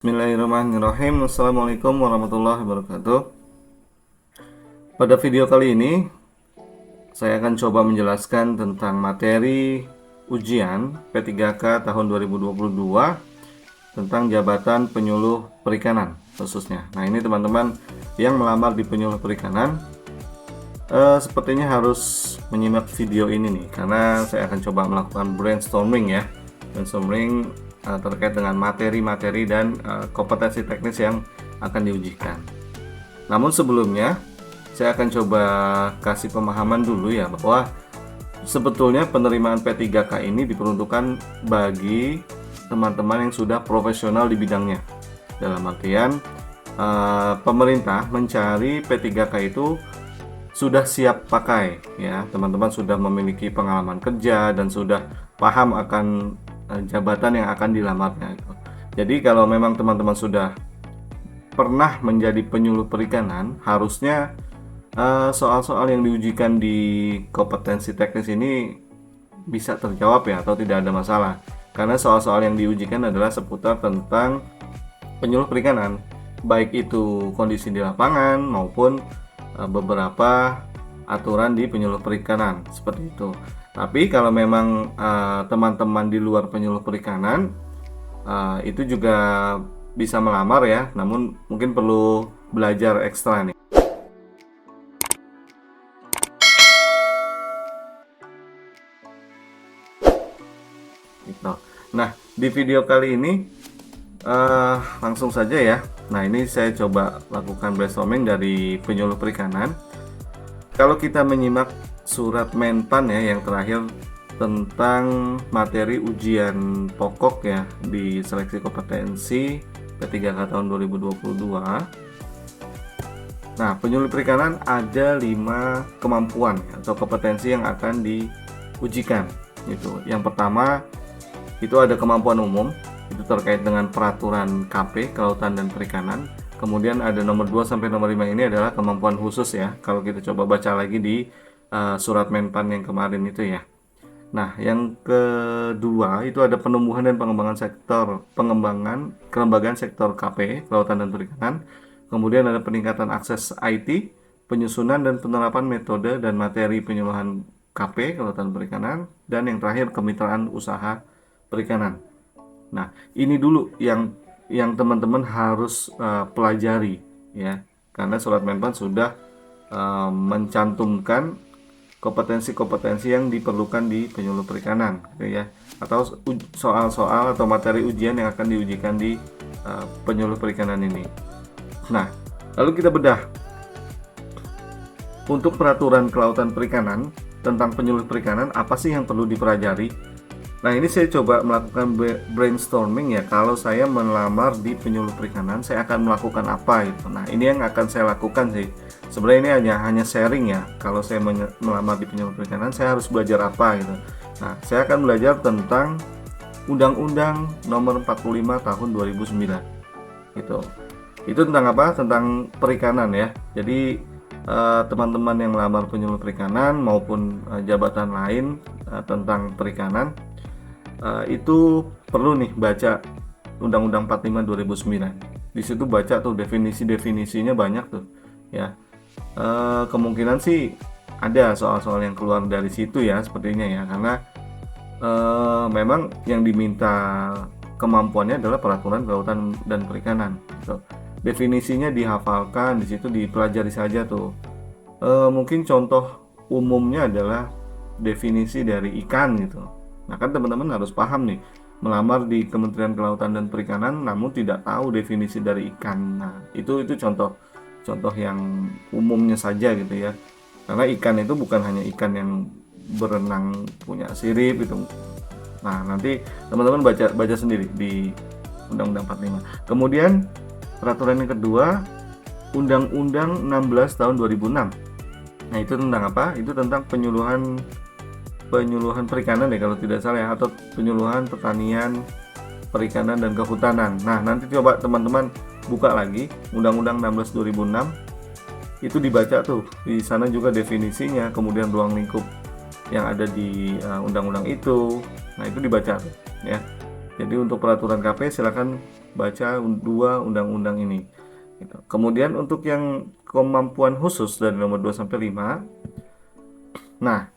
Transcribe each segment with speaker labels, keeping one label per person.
Speaker 1: Bismillahirrahmanirrahim. Assalamualaikum warahmatullahi wabarakatuh. Pada video kali ini saya akan coba menjelaskan tentang materi ujian P3K tahun 2022 tentang jabatan penyuluh perikanan khususnya. Nah, ini teman-teman yang melamar di penyuluh perikanan sepertinya harus menyimak video ini nih, karena saya akan coba melakukan brainstorming terkait dengan materi-materi dan kompetensi teknis yang akan diujikan. Namun sebelumnya saya akan coba kasih pemahaman dulu ya, bahwa sebetulnya penerimaan P3K ini diperuntukkan bagi teman-teman yang sudah profesional di bidangnya. Dalam artian pemerintah mencari P3K itu sudah siap pakai ya, teman-teman sudah memiliki pengalaman kerja dan sudah paham akan jabatan yang akan dilamarnya gitu. Jadi kalau memang teman-teman sudah pernah menjadi penyuluh perikanan, harusnya soal-soal yang diujikan di kompetensi teknis ini bisa terjawab ya, atau tidak ada masalah. Karena soal-soal yang diujikan adalah seputar tentang penyuluh perikanan, baik itu kondisi di lapangan maupun beberapa aturan di penyuluh perikanan seperti itu. Tapi kalau memang teman-teman di luar penyuluh perikanan itu juga bisa melamar ya, namun mungkin perlu belajar ekstra nih. Gitu. Nah, di video kali ini langsung saja ya. Nah, ini saya coba lakukan brainstorming dari penyuluh perikanan. Kalau kita menyimak surat Menpan ya yang terakhir tentang materi ujian pokok ya di seleksi kompetensi P3K tahun 2022. Nah, penyuluh perikanan ada 5 kemampuan atau kompetensi yang akan diujikan gitu. Yang pertama itu ada kemampuan umum, itu terkait dengan peraturan KP Kelautan dan Perikanan. Kemudian ada nomor 2 sampai nomor 5 ini adalah kemampuan khusus ya. Kalau kita coba baca lagi di surat Menpan yang kemarin itu ya. Nah, yang kedua itu ada penumbuhan dan pengembangan kelembagaan sektor KP Kelautan dan Perikanan. Kemudian ada peningkatan akses IT, penyusunan dan penerapan metode dan materi penyuluhan KP Kelautan dan Perikanan, dan yang terakhir kemitraan usaha perikanan. Nah, ini dulu yang teman-teman harus pelajari ya, karena surat Menpan sudah mencantumkan kompetensi-kompetensi yang diperlukan di penyuluh perikanan gitu ya, atau soal-soal atau materi ujian yang akan diujikan di penyuluh perikanan ini. Nah, lalu kita bedah untuk peraturan kelautan perikanan tentang penyuluh perikanan, apa sih yang perlu dipelajari. Nah, ini saya coba melakukan brainstorming ya, kalau saya melamar di penyuluh perikanan saya akan melakukan apa gitu. Nah, ini yang akan saya lakukan sih. Sebenarnya ini hanya sharing ya. Kalau saya melamar di penyuluh perikanan saya harus belajar apa gitu. Nah, saya akan belajar tentang Undang-Undang Nomor 45 Tahun 2009. Gitu. Itu tentang apa? Tentang perikanan ya. Jadi teman-teman yang melamar penyuluh perikanan maupun jabatan lain tentang perikanan itu perlu nih baca Undang-Undang 45 2009. Di situ baca tuh definisi-definisinya banyak tuh ya. Kemungkinan sih ada soal-soal yang keluar dari situ ya sepertinya ya, karena memang yang diminta kemampuannya adalah peraturan kelautan dan perikanan gitu. Definisinya dihafalkan, di situ dipelajari saja tuh. Mungkin contoh umumnya adalah definisi dari ikan gitu. Nah, kan teman-teman harus paham nih, melamar di Kementerian Kelautan dan Perikanan namun tidak tahu definisi dari ikan. Nah, itu contoh yang umumnya saja gitu ya. Karena ikan itu bukan hanya ikan yang berenang punya sirip itu. Nah, nanti teman-teman baca sendiri di Undang-Undang 45. Kemudian peraturan yang kedua, Undang-Undang 16 tahun 2006. Nah, itu tentang apa? Itu tentang penyuluhan perikanan ya kalau tidak salah ya, atau penyuluhan pertanian, perikanan dan kehutanan. Nah, nanti coba teman-teman buka lagi Undang-Undang 16 2006. Itu dibaca tuh. Di sana juga definisinya, kemudian ruang lingkup yang ada di undang-undang itu. Nah, itu dibaca tuh ya. Jadi untuk peraturan KP silakan baca dua undang-undang ini gitu. Kemudian untuk yang kemampuan khusus dari nomor 2 sampai 5, nah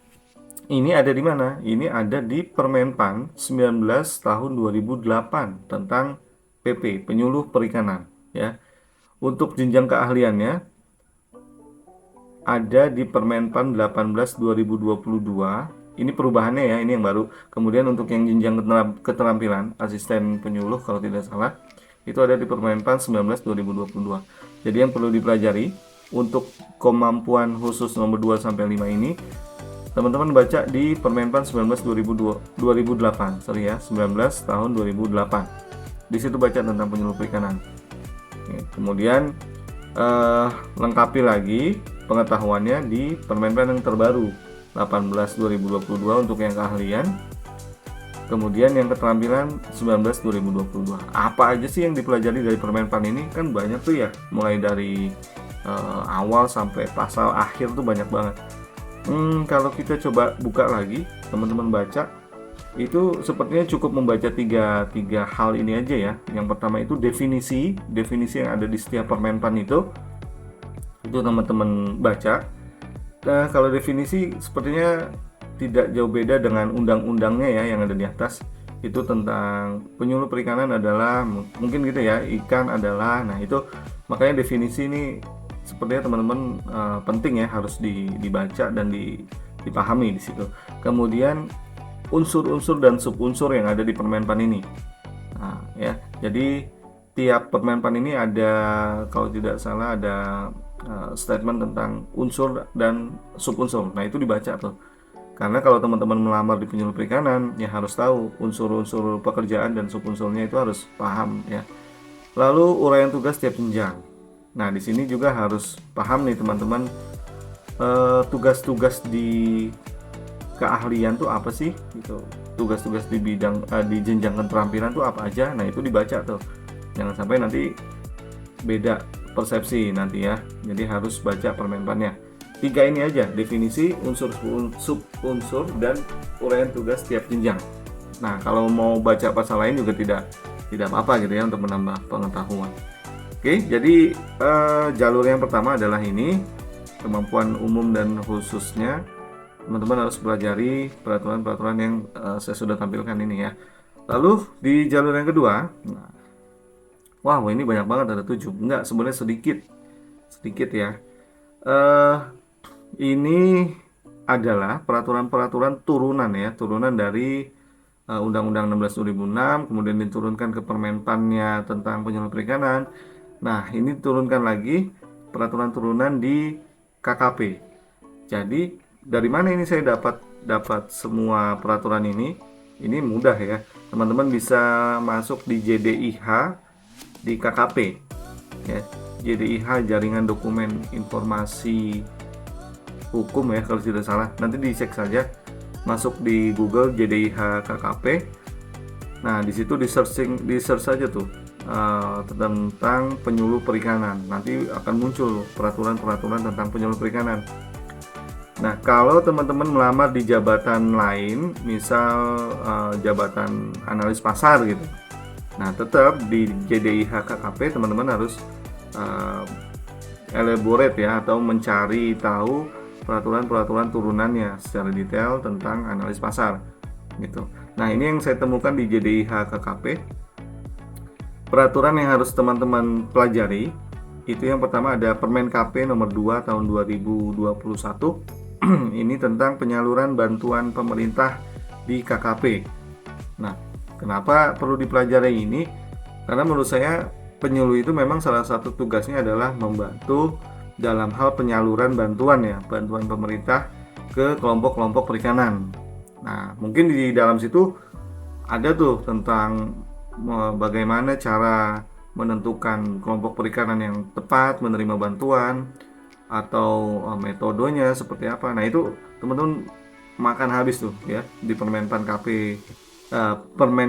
Speaker 1: ini ada di mana? Ini ada di Permenpan 19 tahun 2008 tentang PP, penyuluh perikanan ya. Untuk jenjang keahliannya ada di Permenpan 18 2022. Ini perubahannya ya, ini yang baru. Kemudian untuk yang jenjang keterampilan asisten penyuluh kalau tidak salah, itu ada di Permenpan 19 2022. Jadi yang perlu dipelajari untuk kemampuan khusus nomor 2 sampai 5 ini, teman-teman baca di Permenpan 19 2008, sorry ya, 19 tahun 2008. Di situ baca tentang penyuluh perikanan. Kemudian lengkapi lagi pengetahuannya di Permenpan yang terbaru 18 2022 untuk yang keahlian. Kemudian yang keterampilan 19 2022. Apa aja sih yang dipelajari dari Permenpan ini? Kan banyak tuh ya, mulai dari awal sampai pasal akhir tuh banyak banget. Kalau kita coba buka lagi, teman-teman baca, itu sepertinya cukup membaca tiga hal ini aja ya. Yang pertama itu definisi yang ada di setiap Permenpan itu teman-teman baca. Nah, kalau definisi sepertinya tidak jauh beda dengan undang-undangnya ya yang ada di atas. Itu tentang penyuluh perikanan adalah mungkin gitu ya, ikan adalah. Nah, itu makanya definisi ini sepertinya teman-teman penting ya, harus dibaca dan dipahami di situ. Kemudian unsur-unsur dan subunsur yang ada di Permenpan ini. Nah, ya. Jadi tiap Permenpan ini ada, kalau tidak salah ada statement tentang unsur dan subunsur. Nah, itu dibaca tuh. Karena kalau teman-teman melamar di penyuluh perikanan, ya harus tahu unsur-unsur pekerjaan dan subunsurnya itu harus paham ya. Lalu uraian tugas tiap jenjang. Nah, di sini juga harus paham nih teman-teman, tugas-tugas di keahlian tuh apa sih gitu. Tugas-tugas di bidang di jenjang keterampilan tuh apa aja. Nah, itu dibaca tuh. Jangan sampai nanti beda persepsi nanti ya. Jadi harus baca Permenpannya. 3 ini aja, definisi, unsur subunsur dan uraian tugas tiap jenjang. Nah, kalau mau baca pasal lain juga tidak apa-apa gitu ya, untuk menambah pengetahuan. Oke, jadi jalur yang pertama adalah ini, kemampuan umum dan khususnya. Teman-teman harus pelajari peraturan-peraturan yang saya sudah tampilkan ini ya. Lalu di jalur yang kedua, wow, ini banyak banget, ada 7. Enggak, sebenarnya sedikit ya. Ini adalah peraturan-peraturan turunan ya, turunan dari Undang-Undang 16 2006, kemudian diturunkan ke Permenpannya tentang penyuluh perikanan. Nah, ini diturunkan lagi peraturan turunan di KKP. Jadi, dari mana ini saya dapat semua peraturan ini? Ini mudah ya. Teman-teman bisa masuk di JDIH di KKP ya. JDIH, Jaringan Dokumen Informasi Hukum ya kalau tidak salah. Nanti dicek saja, masuk di Google JDIH KKP. Nah, di situ di search saja tuh tentang penyuluh perikanan. Nanti akan muncul peraturan-peraturan tentang penyuluh perikanan. Nah, kalau teman-teman melamar di jabatan lain, misal jabatan analis pasar gitu. Nah, tetap di JDIH KKP teman-teman harus elaborate ya, atau mencari tahu peraturan-peraturan turunannya secara detail tentang analis pasar gitu. Nah, ini yang saya temukan di JDIH KKP. Peraturan yang harus teman-teman pelajari itu yang pertama ada Permen KP nomor 2 tahun 2021. Ini tentang penyaluran bantuan pemerintah di KKP. Nah, kenapa perlu dipelajari ini? Karena menurut saya penyuluh itu memang salah satu tugasnya adalah membantu dalam hal penyaluran bantuan ya, bantuan pemerintah ke kelompok-kelompok perikanan. Nah, mungkin di dalam situ ada tuh tentang bagaimana cara menentukan kelompok perikanan yang tepat menerima bantuan, atau metodenya seperti apa. Nah, itu teman-teman makan habis tuh ya di Permen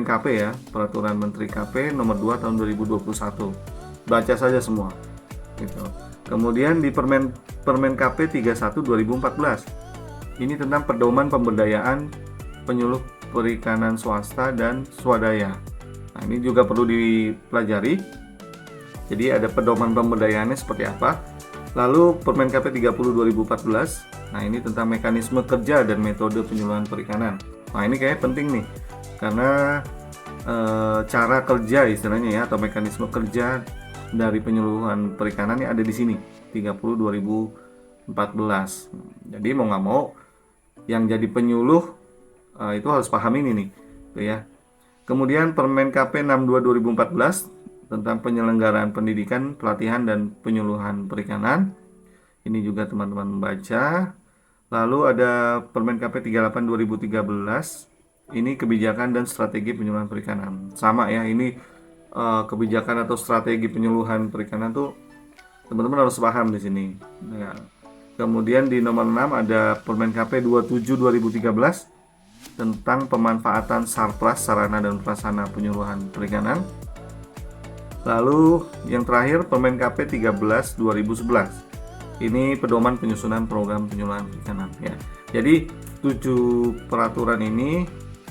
Speaker 1: KP ya, Peraturan Menteri KP nomor 2 tahun 2021. Baca saja semua gitu. Kemudian di Permen KP 31 2014. Ini tentang pedoman pemberdayaan penyuluh perikanan swasta dan swadaya. Nah, ini juga perlu dipelajari. Jadi ada pedoman pemberdayaannya seperti apa. Lalu Permen KP 30 2014. Nah, ini tentang mekanisme kerja dan metode penyuluhan perikanan. Nah, ini kayaknya penting nih. Karena cara kerja istilahnya ya, atau mekanisme kerja dari penyuluhan perikanan yang ada di sini 30 2014. Jadi mau nggak mau yang jadi penyuluh itu harus paham ini nih, gitu ya. Kemudian Permen KP 62 2014 tentang penyelenggaraan pendidikan, pelatihan dan penyuluhan perikanan. Ini juga teman-teman membaca. Lalu ada Permen KP 38 2013. Ini kebijakan dan strategi penyuluhan perikanan. Sama ya, ini kebijakan atau strategi penyuluhan perikanan tuh teman-teman harus paham di sini. Ya. Kemudian di nomor 6 ada Permen KP 27 2013 tentang pemanfaatan sarpras sarana dan prasarana penyuluhan perikanan. Lalu yang terakhir Permen KP 13 2011. Ini pedoman penyusunan program penyuluhan perikanan ya. Jadi 7 peraturan ini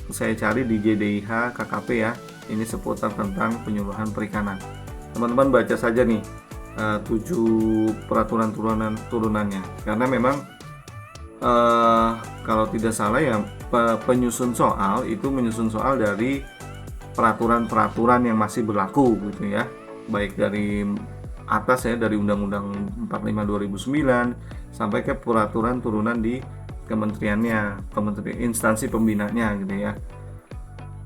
Speaker 1: saya cari di JDIH KKP ya. Ini seputar tentang penyuluhan perikanan. Teman-teman baca saja nih 7 peraturan turunannya. Karena memang kalau tidak salah ya penyusun soal itu menyusun soal dari peraturan-peraturan yang masih berlaku gitu ya, baik dari atas ya, dari Undang-Undang 45 2009 sampai ke peraturan turunan di kementeriannya, kementerian instansi pembinanya gitu ya.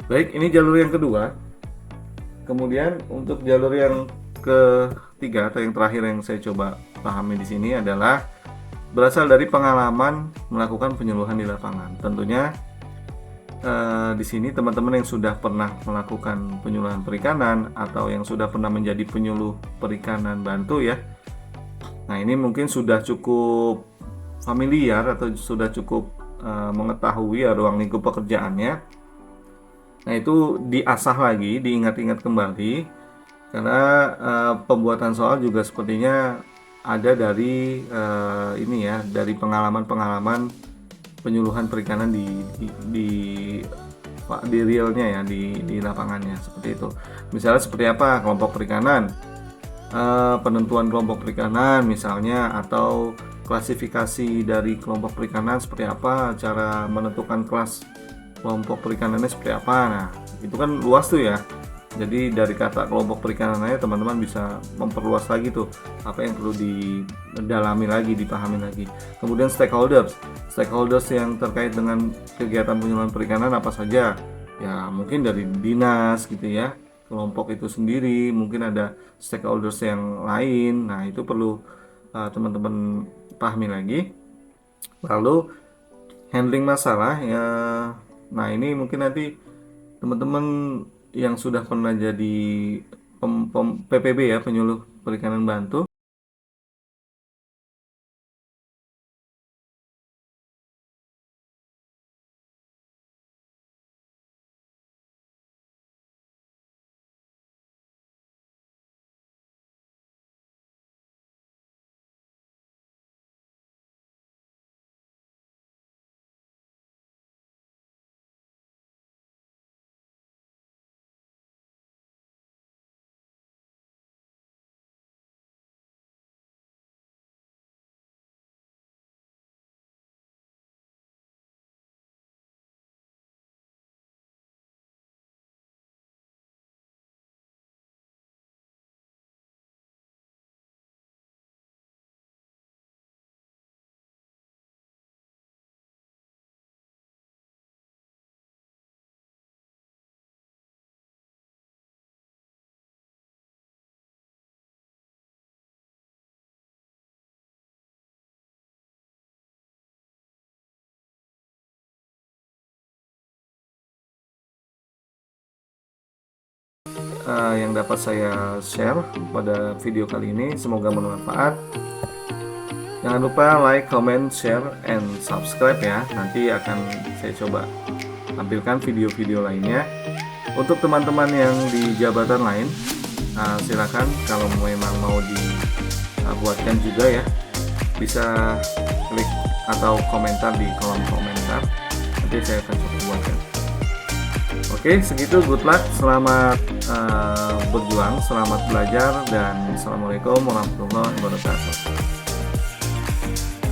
Speaker 1: Baik, ini jalur yang kedua. Kemudian untuk jalur yang ketiga atau yang terakhir yang saya coba pahami di sini adalah berasal dari pengalaman melakukan penyuluhan di lapangan. Tentunya di sini teman-teman yang sudah pernah melakukan penyuluhan perikanan atau yang sudah pernah menjadi penyuluh perikanan bantu ya. Nah, ini mungkin sudah cukup familiar atau sudah cukup mengetahui ya ruang lingkup pekerjaannya. Nah, itu diasah lagi, diingat-ingat kembali karena pembuatan soal juga sepertinya ada dari ini ya, dari pengalaman-pengalaman penyuluhan perikanan di realnya ya, di lapangannya seperti itu. Misalnya seperti apa kelompok perikanan, penentuan kelompok perikanan misalnya, atau klasifikasi dari kelompok perikanan seperti apa, cara menentukan kelas kelompok perikanannya seperti apa. Nah, itu kan luas tuh ya. Jadi dari kata kelompok perikanannya teman-teman bisa memperluas lagi tuh apa yang perlu didalami lagi, dipahami lagi. Kemudian stakeholders yang terkait dengan kegiatan penyuluhan perikanan apa saja? Ya mungkin dari dinas gitu ya, kelompok itu sendiri, mungkin ada stakeholders yang lain. Nah itu perlu teman-teman pahami lagi. Lalu handling masalah ya. Nah ini mungkin nanti teman-teman yang sudah pernah jadi PPB ya, penyuluh perikanan bantu, yang dapat saya share pada video kali ini. Semoga bermanfaat. Jangan lupa like, comment, share, and subscribe ya. Nanti akan saya coba tampilkan video-video lainnya. Untuk teman-teman yang di jabatan lain, silakan kalau memang mau dibuatkan juga ya, bisa klik atau komentar di kolom komentar. Nanti saya akan coba buatkan. Oke. Oke, segitu. Good luck, selamat berjuang, selamat belajar, dan assalamualaikum warahmatullahi wabarakatuh.